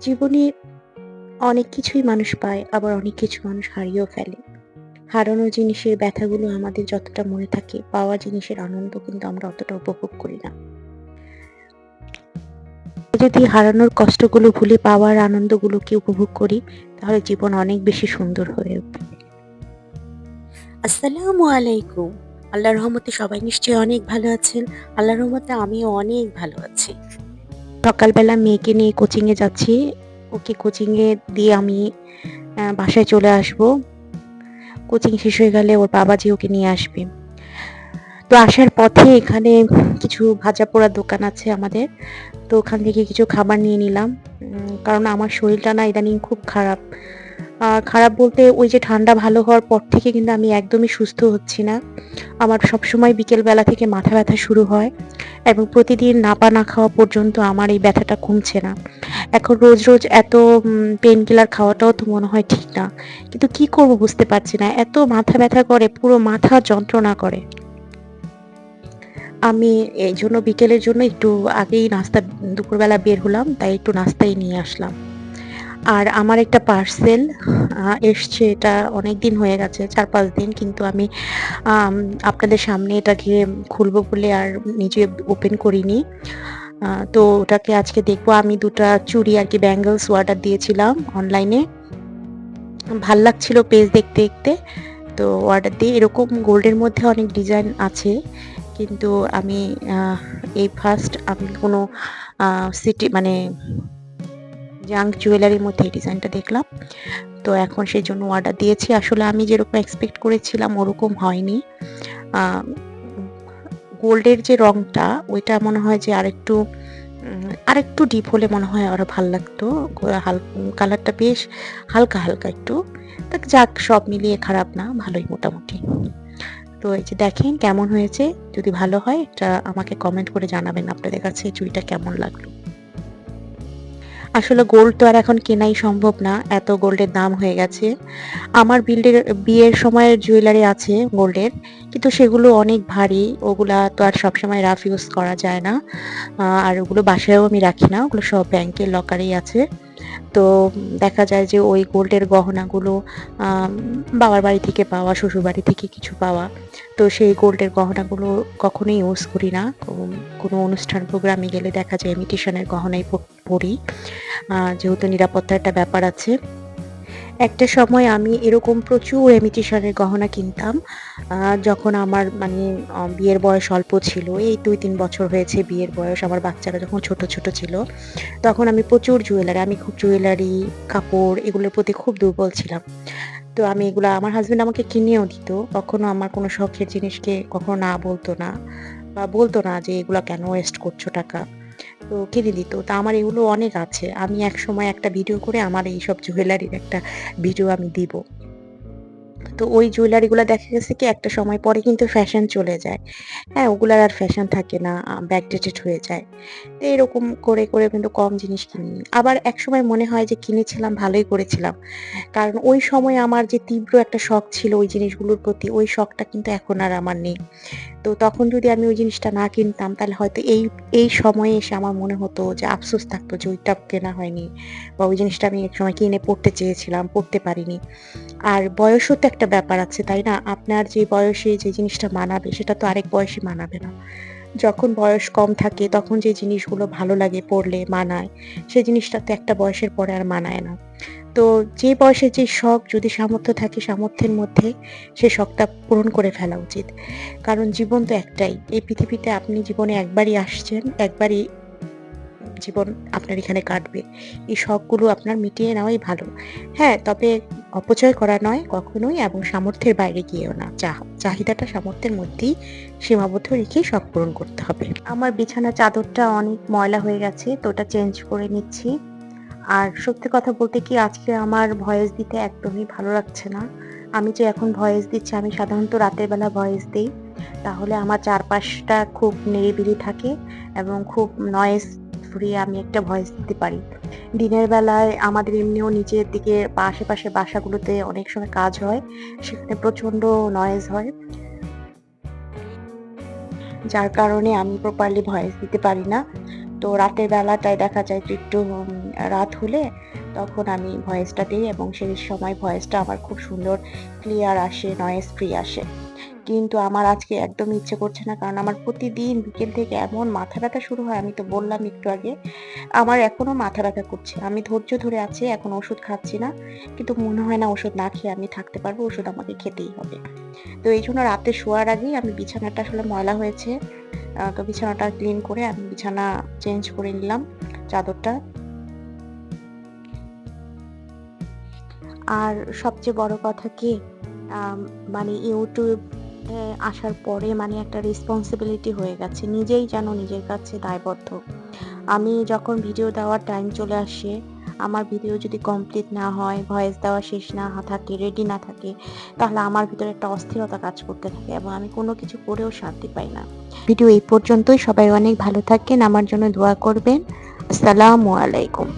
জীবনে অনেক কিছুই মানুষ পায়, আবার অনেক কিছু মানুষ হারিয়েও ফেলে। হারানো জিনিসের ব্যথাগুলো আমাদের যতটা মনে থাকে, পাওয়া জিনিসের আনন্দ কিন্তু আমরা অতটা উপভোগ করি না। যদি হারানোর কষ্টগুলো ভুলে পাওয়ার আনন্দগুলোকে উপভোগ করি, তাহলে জীবন অনেক বেশি সুন্দর হয়ে উঠবে। আসসালামু আলাইকুম। আল্লাহর রহমতে সবাই নিশ্চয়ই অনেক ভালো আছেন। আল্লাহর রহমতে আমিও অনেক ভালো আছি। সকালবেলা মেয়েকে নিয়ে কোচিংয়ে যাচ্ছি। ওকে কোচিংয়ে দিয়ে আমি বাসায় চলে আসবো। কোচিং শেষ হয়ে গেলে ওর বাবাজি ওকে নিয়ে আসবে। তো আসার পথে এখানে কিছু ভাজা পোড়ার দোকান আছে আমাদের। তো ওখান থেকে কিছু খাবার নিয়ে নিলাম। কারণ আমার শরীরটা না ইদানিং খুব খারাপ। খারাপ বলতে ওই যে ঠান্ডা ভালো হওয়ার পর থেকে কিন্তু আমি একদমই সুস্থ হচ্ছি না। আমার সবসময় বিকেল বেলা থেকে মাথা ব্যথা শুরু হয় এবং প্রতিদিন নাপা না খাওয়া পর্যন্ত আমার এই ব্যথাটা কমছে না। এখন রোজ, রোজ এত পেইন কিলার খাওয়াটাও তো মনে হয় ঠিক না। কিন্তু কি করব বুঝতে পারছি না। এত মাথা ব্যথা করে, পুরো মাথা যন্ত্রণা করে। আমি এইজন্য বিকেলের জন্য একটু আগেই দুপুরবেলা বের হলাম, তাই একটু নাস্তাই নিয়ে আসলাম। আর আমার একটা পার্সেল এসছে, এটা অনেকদিন হয়ে গেছে, ৪-৫ দিন। কিন্তু আমি আম আপনাদের সামনে এটাকে খুলবো বলে আর নিজে ওপেন করিনি। তো ওটাকে আজকে দেখবো। আমি ২ টা চুড়ি আরকি ব্যাঙ্গলস অর্ডার দিয়েছিলাম অনলাইনে। ভাল লাগছিল পেজ দেখতে, দেখতে। তো অর্ডার দিয়ে এরকম গোল্ডের মধ্যে অনেক ডিজাইন আছে। কিন্তু আমি আ এই ফার্স্ট আমি কোনো আ সিটি মানে জাঙ্ক জুয়েলারির মধ্যে এই ডিজাইনটা দেখলাম। তো এখন সেজন্য অর্ডার দিয়েছি। আসলে আমি যেরকম এক্সপেক্ট করেছিলাম ওরকম হয়নি। আ গোল্ডের যে রংটা ওইটা মনে হয় যে আরেকটু ডিপ হলে মনে হয় আরো ভাল লাগতো। কালারটা বেশ হালকা, হালকা একটু। যাক, সব মিলিয়ে খারাপ না, ভালোই মোটামুটি। তো এই যে দেখেন কেমন হয়েছে। যদি ভালো হয় এটা আমাকে কমেন্ট করে জানাবেন আপনাদের কাছে এই চুড়িটা কেমন লাগলো। আসলে গোল্ড তো আর এখন কেনাই সম্ভব না। এত গোল্ডের দাম হয়ে গেছে। আমার বিয়ের সময়ের জুয়েলারি আছে গোল্ডের। কিন্তু সেগুলো অনেক ভারী। ওগুলা তো আর সবসময় রাফ ইউজ করা যায় না। আর ওগুলো বাসায়ও আমি রাখি না। ওগুলো সব ব্যাংকের লকারেই আছে। তো দেখা যায় যে ওই গোল্ডের গহনাগুলো আম বাবার বাড়ি থেকে পাওয়া, শ্বশুরবাড়ি থেকে কিছু পাওয়া। তো সেই গোল্ডের গহনাগুলো কখনোই ইউজ করি না। কোনো অনুষ্ঠান প্রোগ্রামে গেলে দেখা যায় ইমিটেশনের গহনাই পড়ি। যেহেতু নিরাপত্তার একটা ব্যাপার আছে। একটা সময় আমি এরকম প্রচুর ইমিটেশনের গহনা কিনতাম। আ যখন আমার মানে বিয়ের বয়স অল্প ছিল। এই ২-৩ বছর হয়েছে বিয়ের বয়স। আমার বাচ্চারা যখন ছোট, ছোট ছিল, তখন আমি প্রচুর আমি খুব জুয়েলারি, কাপড় এগুলোর প্রতি খুব দুর্বল ছিলাম। তো আমি এগুলা আমার হাসব্যান্ড আমাকে কিনেও দিত। কখনো আমার কোনো শখের জিনিসকে কখনো না বলত না। বা বলত না যে, "এগুলা কেন ওয়েস্ট করছো টাকা?" তো কিনে দিত। তো আমার এগুলো অনেক আছে। আমি একসময় একটা ভিডিও করে আমার এইসব জুয়েলারির একটা ভিডিও আমি দিব। তো ওই জুয়েলারি গুলা দেখা গেছে কি একটা সময় পরে কিন্তু ফ্যাশন চলে যায়। হ্যাঁ? ওগুলার আর ফ্যাশন থাকে না। ব্যাকডেটেড হয়ে যায়। তো এরকম করে, করে কিন্তু কম জিনিস কিনি। আবার একসময় মনে হয় যে কিনেছিলাম ভালোই করেছিলাম। কারণ ওই সময় আমার যে তীব্র একটা শখ ছিল ওই জিনিসগুলোর প্রতি, ওই শখটা কিন্তু এখন আর আমার নেই। তো তখন যদি আমি ওই জিনিসটা না কিনতাম তাহলে হয়তো এই সময়ে এসে আমার মনে হতো যে আফসোস থাকতো যে ওইটা কেনা হয়নি বা ওই জিনিসটা আমি একসময় কিনে পড়তে চেয়েছিলাম, পড়তে পারিনি। আর বয়সও তো একটা ব্যাপার আছে, তাই না? আপনার যে বয়সে যে জিনিসটা মানাবে সেটা তো আরেক বয়সে মানাবে না। যখন বয়স কম থাকে তখন যে জিনিসগুলো ভালো লাগে পড়লে মানায়, সেই জিনিসটা তো একটা বয়সের পরে আর মানায় না। তো যে বয়সে যে শখ যদি সামর্থ্য থাকে সামর্থ্যের মধ্যে সে শখটা পূরণ করে ফেলা উচিত। কারণ জীবন তো একটাই। এই পৃথিবীতে আপনি জীবনে একবারই আসছেন, একবারই জীবন আপনার এখানে কাটবে। এই শখগুলো আপনার মিটিয়ে নেওয়াই ভালো। হ্যাঁ, তবে অপচয় করা নয় কখনোই এবং সামর্থ্যের বাইরে গিয়েও না। চাহিদাটা সামর্থ্যের মধ্যেই সীমাবদ্ধ রেখেই শখ পূরণ করতে হবে। আমার বিছানার চাদরটা অনেক ময়লা হয়ে গেছে, তো ওটা চেঞ্জ করে নিচ্ছি। আর সত্যি কথা বলতে কি আজকে আমার ভয়েস দিতে একদমই ভালো লাগছে না। আমি যে এখন ভয়েস দিচ্ছি আমি সাধারণত রাতের বেলা ভয়েস দেই। তাহলে আমার চারপাশটা খুব নিরিবিলি থাকে এবং খুব নয়েজ ফ্রি আমি একটা ভয়েস দিতে পারি। দিনের বেলায় আমাদের এমনিও নিচের দিকে বা আশেপাশের বাসাগুলোতে অনেক সময় কাজ হয়। সেখানে প্রচন্ড নয়েজ হয়। যার কারণে আমি প্রপারলি ভয়েস দিতে পারি না। তো রাতের বেলাটায় দেখা যায় যে একটু রাত হলে তখন আমি ভয়েসটা দেই এবং সেই সময় ভয়েসটা আমার খুব সুন্দর ক্লিয়ার আসে, নয়েজ ফ্রি আসে। কিন্তু আমার আজকে একদমই ইচ্ছে করছে না। কারণ আমার প্রতিদিন বিকেল থেকে এমন মাথা ব্যথা শুরু হয়, আমি তো বললাম একটু আগে। আমার এখনো মাথা ব্যথা করছে। আমি ধৈর্য ধরে আছি, এখন ওষুধ খাচ্ছি না। কিন্তু মনে হয় না ওষুধ না খেয়ে আমি থাকতে পারবো। ওষুধ আমাকে খেতেই হবে। তো এইজন্য রাতে শোয়ার আগেই আমি বিছানাটা আসলে ময়লা হয়েছে। তো বিছানাটা ক্লিন করে আমি বিছানা চেঞ্জ করে নিলাম, চাদরটা। আর সবচেয়ে বড় কথা কি, আম মানে YouTube আসার পরে মানে একটা রেসপনসিবিলিটি হয়ে গেছে। নিজেই যেন নিজের কাছে দায়বদ্ধ। আমি যখন ভিডিও দেওয়ার টাইম চলে আসে, আমার ভিডিও যদি কমপ্লিট না হয়, ভয়েস দেওয়া শেষ না থাকে, রেডি না থাকে, তাহলে আমার ভিতরে একটা অস্থিরতা কাজ করতে থাকে এবং আমি কোনো কিছু করেও শান্তি পাই না। ভিডিও এই পর্যন্তই। সবাই অনেক ভালো থাকেন। আমার জন্য দোয়া করবেন। আসসালামু আলাইকুম।